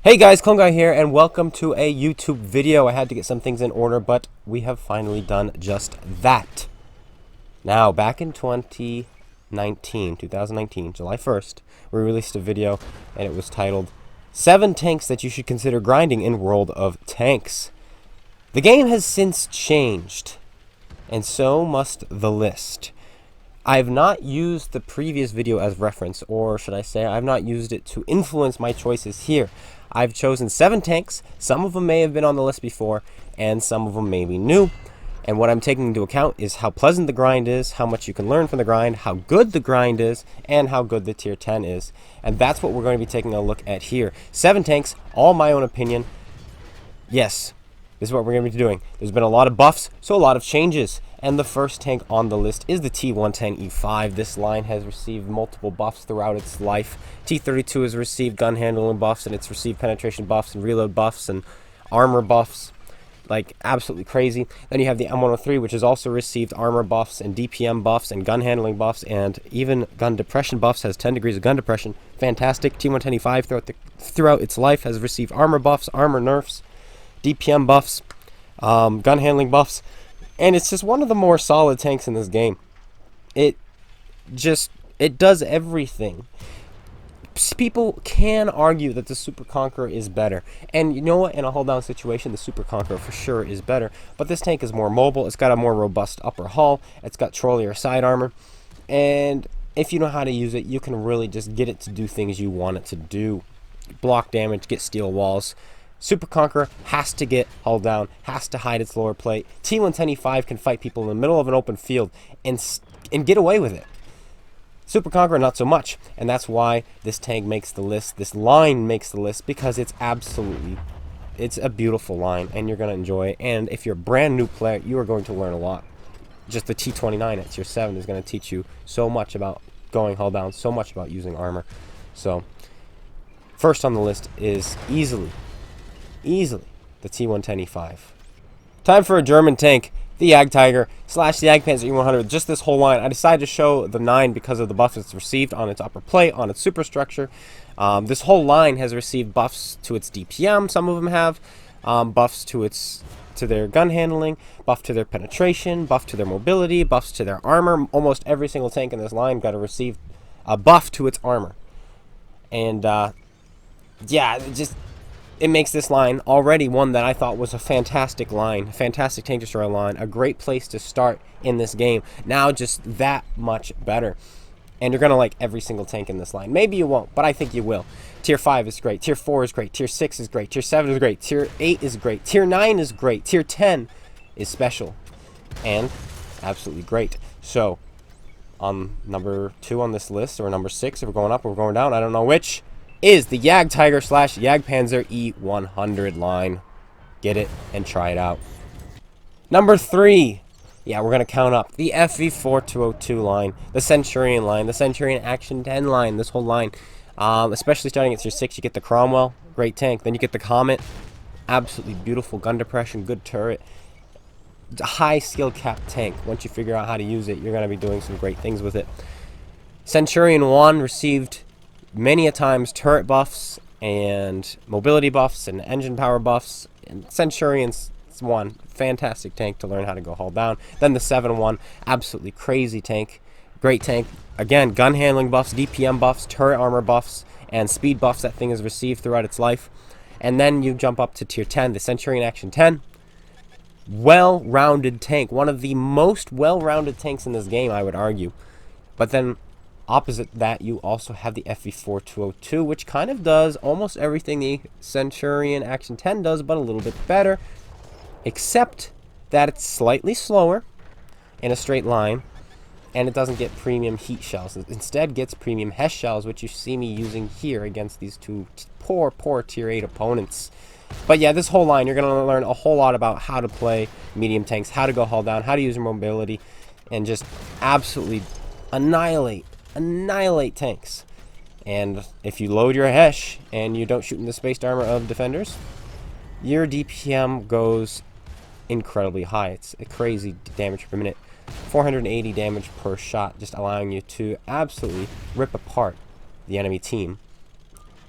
Hey guys, Conq here, and welcome to a YouTube video. I had to get some things in order, but we have finally done just that. Now, back in 2019, July 1st, we released a video, and it was titled, 7 Tanks That You Should Consider Grinding in World of Tanks. The game has since changed, and so must the list. I've not used the previous video as reference, or should I say, I've not used it to influence my choices here. I've chosen 7 tanks. Some of them may have been on the list before, and some of them may be new. And what I'm taking into account is how pleasant the grind is, how much you can learn from the grind, how good the grind is, and how good the tier 10 is. And that's what we're going to be taking a look at here. 7 tanks, all my own opinion. Yes, this is what we're going to be doing. There's been a lot of buffs, so a lot of changes. And the first tank on the list is the T110E5. This line has received multiple buffs throughout its life. T-32 has received gun handling buffs, and it's received penetration buffs and reload buffs and armor buffs. Like, absolutely crazy. Then you have the M103, which has also received armor buffs and DPM buffs and gun handling buffs and even gun depression buffs. Has 10 degrees of gun depression. Fantastic. T110E5 throughout its life has received armor buffs, armor nerfs, DPM buffs, gun handling buffs. And it's just one of the more solid tanks in this game. It does everything. People can argue that the Super Conqueror is better. And you know what? In a hold down situation, the Super Conqueror for sure is better. But this tank is more mobile. It's got a more robust upper hull. It's got trollier side armor. And if you know how to use it, you can really just get it to do things you want it to do. Block damage, get steel walls. Super Conqueror has to get hull down, has to hide its lower plate. T110E5 can fight people in the middle of an open field and get away with it. Super Conqueror, not so much. And that's why this tank makes the list. This line makes the list because it's a beautiful line and you're going to enjoy it. And if you're a brand new player, you are going to learn a lot. Just the T29 at tier 7 is going to teach you so much about going hull down, so much about using armor. So, first on the list is easily the T110E5. Time for a German tank, the Jagdtiger / the Jagdpanzer E100. Just this whole line. I decided to show the 9 because of the buffs it's received on its upper plate, on its superstructure. This whole line has received buffs to its DPM. Some of them have buffs to their gun handling, buff to their penetration, buff to their mobility, buffs to their armor. Almost every single tank in this line got to receive a buff to its armor. And yeah, it makes this line already one that I thought was a fantastic line, fantastic tank destroyer line, a great place to start in this game. Now just that much better. And you're going to like every single tank in this line. Maybe you won't, but I think you will. Tier 5 is great. Tier 4 is great. Tier 6 is great. Tier 7 is great. Tier 8 is great. Tier 9 is great. Tier 10 is special. And absolutely great. So, on number 2 on this list, or number 6, if we're going up or we're going down, I don't know which, is the Jagdtiger / Jagdpanzer E100 line. Get it and try it out. Number 3. Yeah, we're going to count up. The FV4202 line. The Centurion line. The Centurion Action 10 line. This whole line. Especially starting at tier 6, you get the Cromwell. Great tank. Then you get the Comet. Absolutely beautiful gun depression. Good turret. High skill cap tank. Once you figure out how to use it, you're going to be doing some great things with it. Centurion 1 received many a times turret buffs and mobility buffs and engine power buffs. And Centurion's 1, fantastic tank to learn how to go hull down. Then the 7-1, absolutely crazy tank. Great tank. Again, gun handling buffs, DPM buffs, turret armor buffs, and speed buffs that thing has received throughout its life. And then you jump up to tier 10, the Centurion Action 10. Well-rounded tank. One of the most well-rounded tanks in this game, I would argue. But then opposite that, you also have the FV4202, which kind of does almost everything the Centurion Action 10 does, but a little bit better, except that it's slightly slower in a straight line, and it doesn't get premium heat shells. It instead gets premium HESH shells, which you see me using here against these two poor tier 8 opponents. But yeah, this whole line, you're going to learn a whole lot about how to play medium tanks, how to go hull down, how to use your mobility, and just absolutely annihilate tanks. And if you load your HESH and you don't shoot in the spaced armor of defenders, your DPM goes incredibly high. It's a crazy damage per minute. 480 damage per shot, just allowing you to absolutely rip apart the enemy team.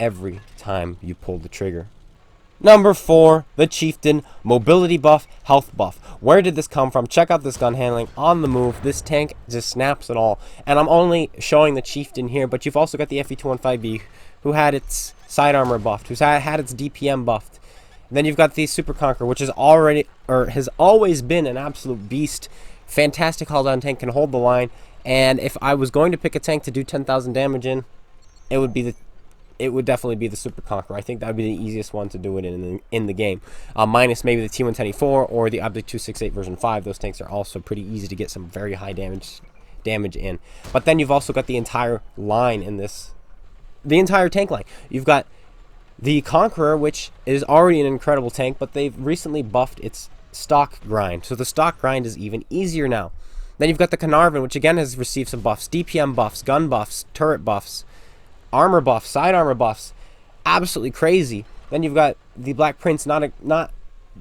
every time you pull the trigger. Number 4, the Chieftain, mobility buff, health buff. Where did this come from? Check out this gun handling on the move. This tank just snaps it all. And I'm only showing the Chieftain here, but you've also got the FV215B, who had its side armor buffed, who's had its DPM buffed. Then you've got the Super Conq, which is has always been an absolute beast. Fantastic hull down tank, can hold the line. And if I was going to pick a tank to do 10,000 damage in, it would definitely be the Super Conq. I think that would be the easiest one to do it in the game. Minus maybe the T110E4 or the Object 268 version 5. Those tanks are also pretty easy to get some very high damage in. But then you've also got the entire line in this, the entire tank line. You've got the Conqueror, which is already an incredible tank, but they've recently buffed its stock grind. So the stock grind is even easier now. Then you've got the Carnarvon, which again has received some buffs, DPM buffs, gun buffs, turret buffs, armor buffs, side armor buffs. Absolutely crazy. Then you've got the Black Prince, not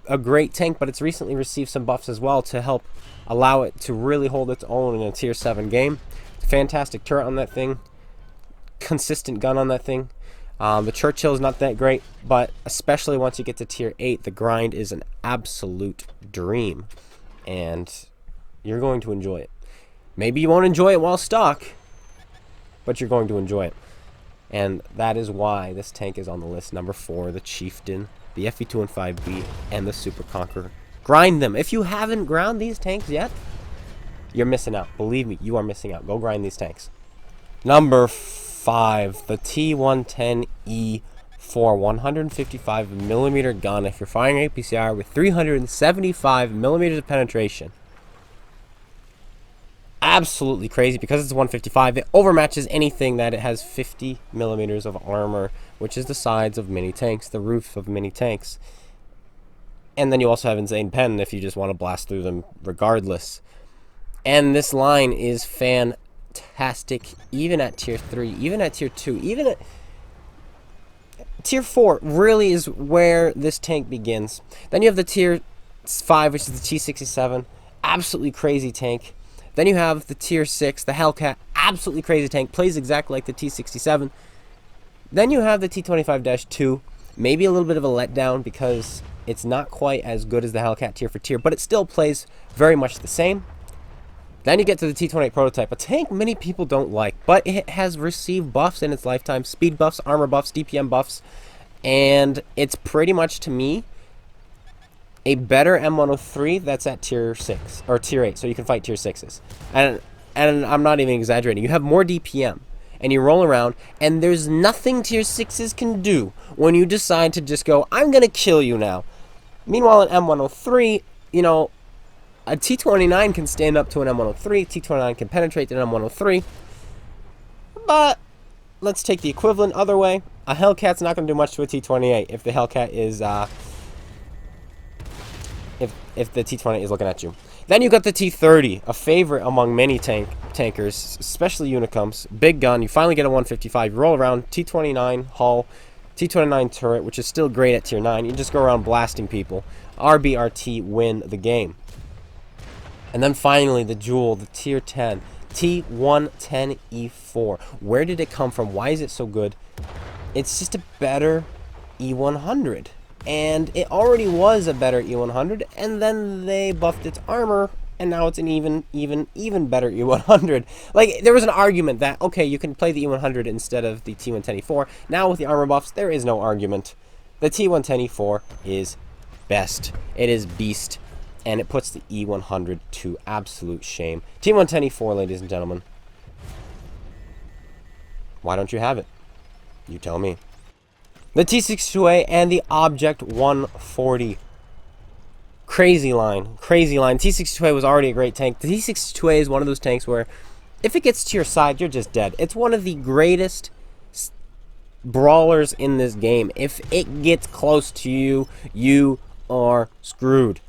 a great tank, but it's recently received some buffs as well to help allow it to really hold its own in a tier 7 game. Fantastic turret on that thing. Consistent gun on that thing. The Churchill is not that great, but especially once you get to tier 8, the grind is an absolute dream. And you're going to enjoy it. Maybe you won't enjoy it while stock, but you're going to enjoy it. And that is why this tank is on the list. Number 4, the Chieftain, the FV215B, and the Super Conq. Grind them. If you haven't ground these tanks yet, you're missing out. Believe me, you are missing out. Go grind these tanks. Number 5, the T110E5 155mm gun. If you're firing APCR with 375mm of penetration. Absolutely crazy because it's 155. It overmatches anything that it has 50mm of armor, which is the sides of mini tanks, the roof of mini tanks. And then you also have insane pen if you just want to blast through them regardless. And this line is fantastic, even at tier 3, even at tier 2, even at tier 4 really is where this tank begins. Then you have the tier 5, which is the T-67, absolutely crazy tank. Then you have the tier 6, the Hellcat, absolutely crazy tank, plays exactly like the T-67. Then you have the T-25-2, maybe a little bit of a letdown because it's not quite as good as the Hellcat tier for tier, but it still plays very much the same. Then you get to the T-28 prototype, a tank many people don't like, but it has received buffs in its lifetime, speed buffs, armor buffs, DPM buffs, and it's pretty much, to me, a better M103 that's at tier 6 or tier 8, so you can fight tier 6s. And I'm not even exaggerating. You have more DPM and you roll around and there's nothing tier 6s can do when you decide to just go, I'm going to kill you now. Meanwhile, an M103, you know, a T-29 can stand up to an M103, T-29 can penetrate an M103. But let's take the equivalent other way. A Hellcat's not going to do much to a T-28 if the Hellcat is if the T-28 is looking at you. Then you got the T-30, a favorite among many tankers, especially Unicums. Big gun, you finally get a 155. You roll around, T-29 hull, T-29 turret, which is still great at tier 9. You just go around blasting people. RBRT win the game. And then finally the jewel, the tier 10, T110E4. Where did it come from? Why is it so good? It's just a better E100. And it already was a better E100, and then they buffed its armor, and now it's an even better E100. Like, there was an argument that, okay, you can play the E100 instead of the T110E4. Now with the armor buffs, there is no argument. The T110E4 is best. It is beast, and it puts the E100 to absolute shame. T110E4, ladies and gentlemen. Why don't you have it? You tell me. The T-62A and the Object 140. Crazy line. Crazy line. T-62A was already a great tank. The T-62A is one of those tanks where if it gets to your side, you're just dead. It's one of the greatest brawlers in this game. If it gets close to you, you are screwed.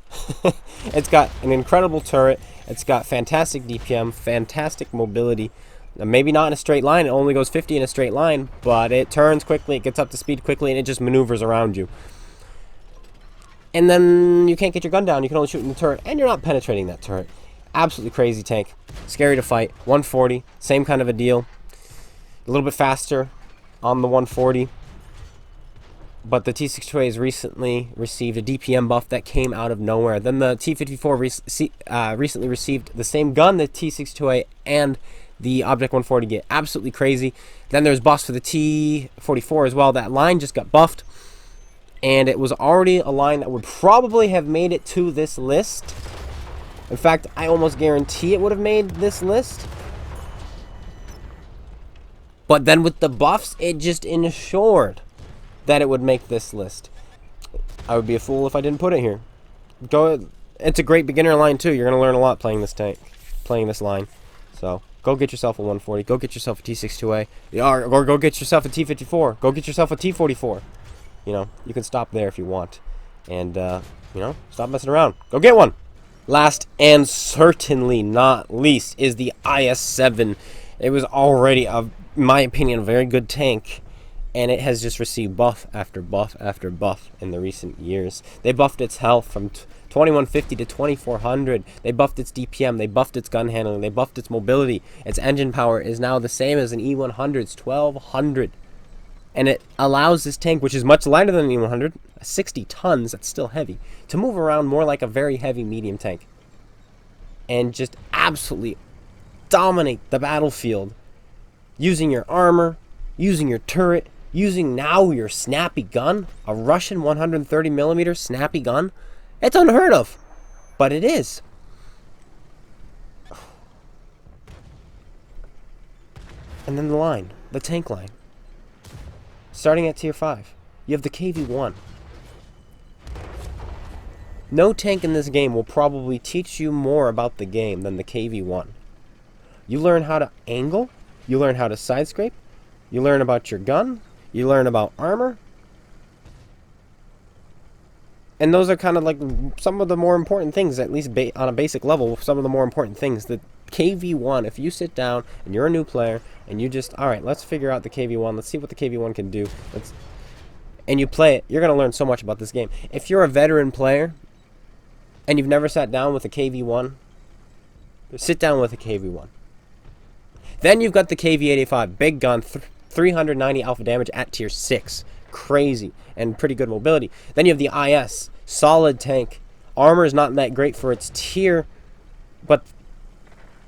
It's got an incredible turret. It's got fantastic DPM, fantastic mobility. Maybe not in a straight line, it only goes 50 in a straight line, but it turns quickly, it gets up to speed quickly, and it just maneuvers around you. And then you can't get your gun down, you can only shoot in the turret, and you're not penetrating that turret. Absolutely crazy tank. Scary to fight. 140, same kind of a deal. A little bit faster on the 140. But the T-62A has recently received a DPM buff that came out of nowhere. Then the T-54 recently received the same gun, the T-62A and the Object 140 get absolutely crazy. Then there's buffs for the T-44 as well. That line just got buffed. And it was already a line that would probably have made it to this list. In fact, I almost guarantee it would have made this list. But then with the buffs, it just ensured that it would make this list. I would be a fool if I didn't put it here. It's a great beginner line too. You're going to learn a lot playing this tank, playing this line. So go get yourself a 140. Go get yourself a T-62A. Or go get yourself a T-54. Go get yourself a T-44. You know, you can stop there if you want. And, you know, stop messing around. Go get one. Last and certainly not least is the IS-7. It was already, in my opinion, a very good tank. And it has just received buff after buff after buff in the recent years. They buffed its health from 2150 to 2400. They buffed its DPM. They buffed its gun handling. They buffed its mobility. Its engine power is now the same as an E100's 1200. And it allows this tank, which is much lighter than an E100, 60 tons, that's still heavy, to move around more like a very heavy medium tank. And just absolutely dominate the battlefield. Using your armor, using your turret, using now your snappy gun, a Russian 130mm snappy gun. It's unheard of, but it is. And then the line, the tank line. Starting at tier 5, you have the KV-1. No tank in this game will probably teach you more about the game than the KV-1. You learn how to angle, you learn how to side scrape, you learn about your gun, you learn about armor. And those are kind of like some of the more important things, at least on a basic level, some of the more important things. The KV-1, if you sit down and you're a new player and you just, all right, let's figure out the KV-1, let's see what the KV-1 can do, and you play it, you're going to learn so much about this game. If you're a veteran player and you've never sat down with a KV-1, sit down with a KV-1. Then you've got the KV-85, big gun, 390 alpha damage at tier 6. Crazy and pretty good mobility. Then you have the IS, solid tank. Armor is not that great for its tier, but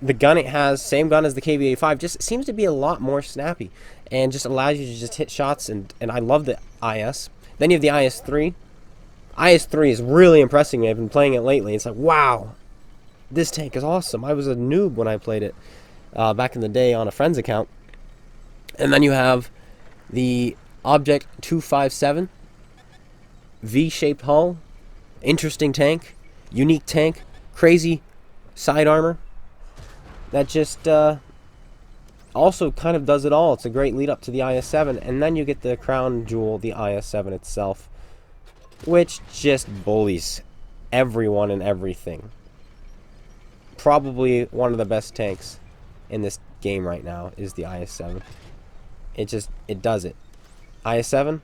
the gun it has, same gun as the KV-85, just seems to be a lot more snappy and just allows you to just hit shots, and I love the IS. Then you have the IS-3. IS-3 is really impressing me. I've been playing it lately. It's like, wow, this tank is awesome. I was a noob when I played it back in the day on a friend's account. And then you have the Object 257, V-shaped hull, interesting tank, unique tank, crazy side armor. That just also kind of does it all. It's a great lead up to the IS-7, and then you get the crown jewel, the IS-7 itself, which just bullies everyone and everything. Probably one of the best tanks in this game right now is the IS-7. It does it. IS-7,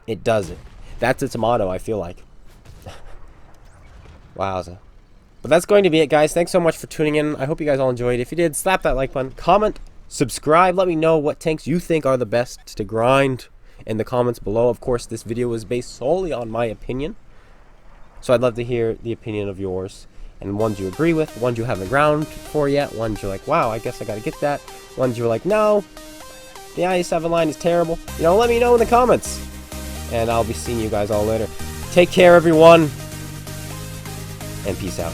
it does it. That's its motto, I feel like. Wowza. But that's going to be it, guys. Thanks so much for tuning in. I hope you guys all enjoyed. If you did, slap that like button, comment, subscribe. Let me know what tanks you think are the best to grind in the comments below. Of course, this video is based solely on my opinion, so I'd love to hear the opinion of yours. And ones you agree with, ones you haven't ground for yet, ones you're like, wow, I guess I gotta get that. Ones you're like, no, the IS-7 line is terrible. You know, let me know in the comments. And I'll be seeing you guys all later. Take care, everyone. And peace out.